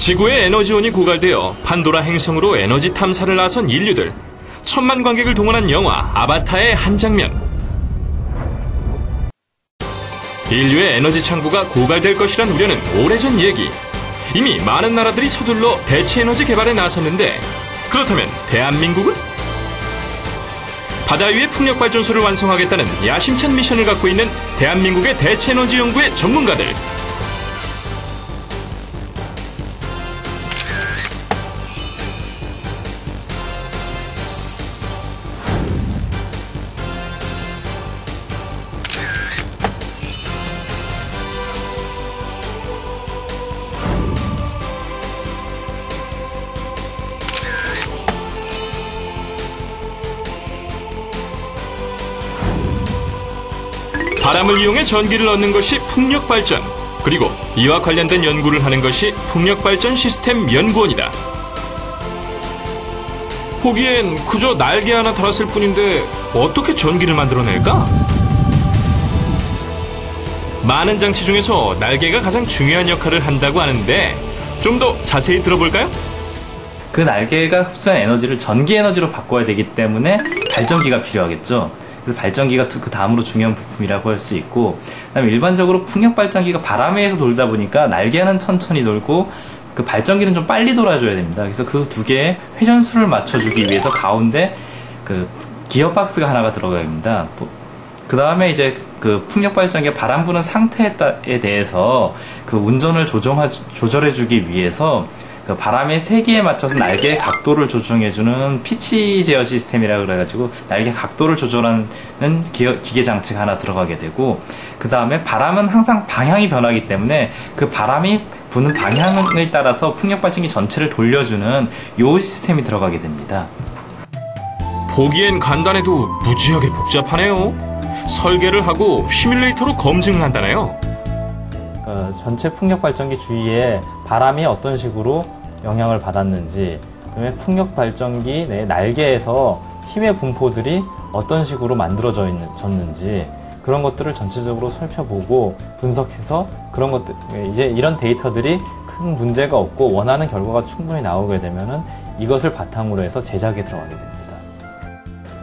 지구의 에너지원이 고갈되어 판도라 행성으로 에너지 탐사를 나선 인류들. 천만 관객을 동원한 영화 아바타의 한 장면. 인류의 에너지 창구가 고갈될 것이란 우려는 오래전 얘기. 이미 많은 나라들이 서둘러 대체 에너지 개발에 나섰는데, 그렇다면 대한민국은? 바다 위의 풍력발전소를 완성하겠다는 야심찬 미션을 갖고 있는 대한민국의 대체 에너지 연구의 전문가들. 바람을 이용해 전기를 얻는 것이 풍력발전, 그리고 이와 관련된 연구를 하는 것이 풍력발전 시스템 연구원이다. 보기엔 그저 날개 하나 달았을 뿐인데 어떻게 전기를 만들어낼까? 많은 장치 중에서 날개가 가장 중요한 역할을 한다고 하는데, 좀 더 자세히 들어볼까요? 그 날개가 흡수한 에너지를 전기 에너지로 바꿔야 되기 때문에 발전기가 필요하겠죠. 그래서 발전기가 그 다음으로 중요한 부품이라고 할 수 있고, 그다음에 일반적으로 풍력 발전기가 바람 위에서 돌다 보니까 날개는 천천히 돌고 그 발전기는 좀 빨리 돌아줘야 됩니다. 그래서 그 두 개의 회전수를 맞춰주기 위해서 가운데 그 기어 박스가 하나가 들어가야 됩니다. 그 다음에 이제 그 풍력 발전기가 바람 부는 상태에 대해서 그 운전을 조절해주기 위해서 그 바람의 세기에 맞춰서 날개의 각도를 조정해주는 피치 제어 시스템이라고 그래가지고 날개 각도를 조절하는 기계 장치가 하나 들어가게 되고, 그 다음에 바람은 항상 방향이 변하기 때문에 그 바람이 부는 방향을 따라서 풍력발전기 전체를 돌려주는 요 시스템이 들어가게 됩니다. 보기엔 간단해도 무지하게 복잡하네요. 설계를 하고 시뮬레이터로 검증을 한다네요. 전체 풍력발전기 주위에 바람이 어떤 식으로 영향을 받았는지, 그다음에 풍력발전기 내 날개에서 힘의 분포들이 어떤 식으로 만들어졌는지, 그런 것들을 전체적으로 살펴보고 분석해서 그런 것들, 이제 이런 데이터들이 큰 문제가 없고 원하는 결과가 충분히 나오게 되면은 이것을 바탕으로 해서 제작에 들어가게 됩니다.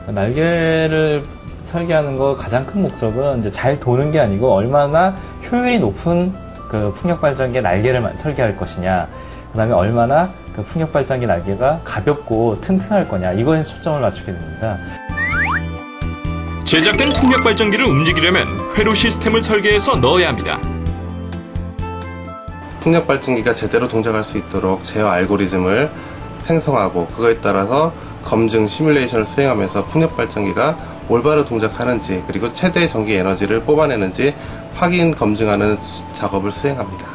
날개를 설계하는 거 가장 큰 목적은 이제 잘 도는 게 아니고 얼마나 효율이 높은 그 풍력발전기의 날개를 설계할 것이냐, 그 다음에 얼마나 그 풍력발전기 날개가 가볍고 튼튼할 거냐, 이거에 초점을 맞추게 됩니다. 제작된 풍력발전기를 움직이려면 회로 시스템을 설계해서 넣어야 합니다. 풍력발전기가 제대로 동작할 수 있도록 제어 알고리즘을 생성하고, 그거에 따라서 검증 시뮬레이션을 수행하면서 풍력발전기가 올바로 동작하는지, 그리고 최대 전기 에너지를 뽑아내는지 확인 검증하는 작업을 수행합니다.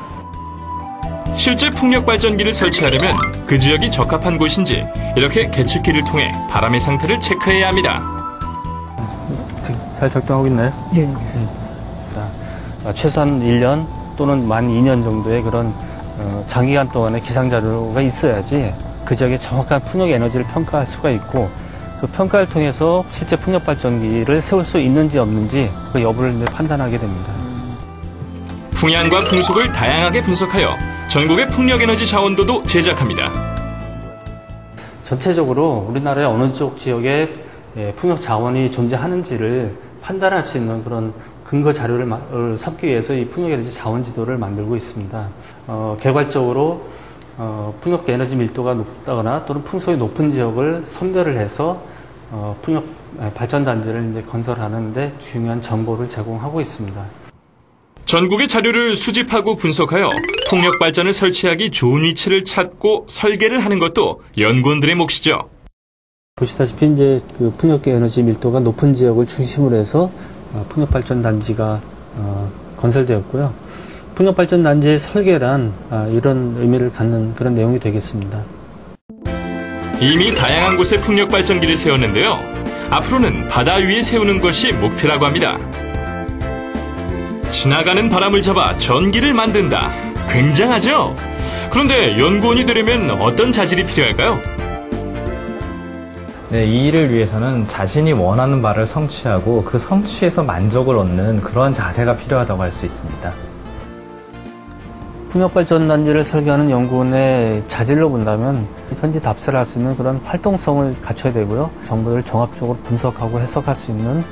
실제 풍력발전기를 설치하려면 그 지역이 적합한 곳인지 이렇게 계측기를 통해 바람의 상태를 체크해야 합니다. 잘 적당하고 있나요? 예. 최소한 1년 또는 만 2년 정도의 그런 장기간 동안의 기상자료가 있어야지 그 지역의 정확한 풍력 에너지를 평가할 수가 있고, 그 평가를 통해서 실제 풍력발전기를 세울 수 있는지 없는지 그 여부를 판단하게 됩니다. 풍향과 풍속을 다양하게 분석하여 전국의 풍력에너지 자원도도 제작합니다. 전체적으로 우리나라의 어느 쪽 지역에 풍력 자원이 존재하는지를 판단할 수 있는 그런 근거 자료를 삼기 위해서 이 풍력에너지 자원지도를 만들고 있습니다. 개괄적으로 풍력 에너지 밀도가 높다거나 또는 풍속이 높은 지역을 선별을 해서 풍력 발전단지를 이제 건설하는 데 중요한 정보를 제공하고 있습니다. 전국의 자료를 수집하고 분석하여 풍력 발전을 설치하기 좋은 위치를 찾고 설계를 하는 것도 연구원들의 몫이죠. 보시다시피 이제 그 풍력 에너지 밀도가 높은 지역을 중심으로 해서 풍력 발전 단지가 건설되었고요. 풍력 발전 단지의 설계란 이런 의미를 갖는 그런 내용이 되겠습니다. 이미 다양한 곳에 풍력 발전기를 세웠는데요. 앞으로는 바다 위에 세우는 것이 목표라고 합니다. 지나가는 바람을 잡아 전기를 만든다. 굉장하죠? 그런데 연구원이 되려면 어떤 자질이 필요할까요? 네, 이 일을 위해서는 자신이 원하는 바를 성취하고 그 성취에서 만족을 얻는 그런 자세가 필요하다고 할 수 있습니다. 풍력발전단지를 설계하는 연구원의 자질로 본다면 현지 답사를 할 수 있는 그런 활동성을 갖춰야 되고요. 정보를 종합적으로 분석하고 해석할 수 있는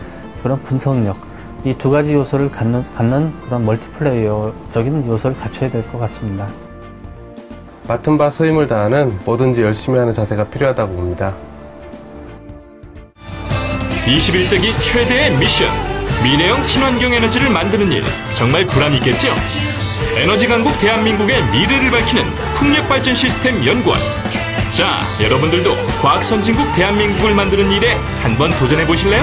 그런 분석력, 이 두 가지 요소를 갖는 그런 멀티플레이어적인 요소를 갖춰야 될 것 같습니다. 맡은 바 소임을 다하는 뭐든지 열심히 하는 자세가 필요하다고 봅니다. 21세기 최대의 미션, 미래형 친환경 에너지를 만드는 일, 정말 보람있겠죠? 에너지 강국 대한민국의 미래를 밝히는 풍력발전 시스템 연구원. 자, 여러분들도 과학 선진국 대한민국을 만드는 일에 한번 도전해 보실래요?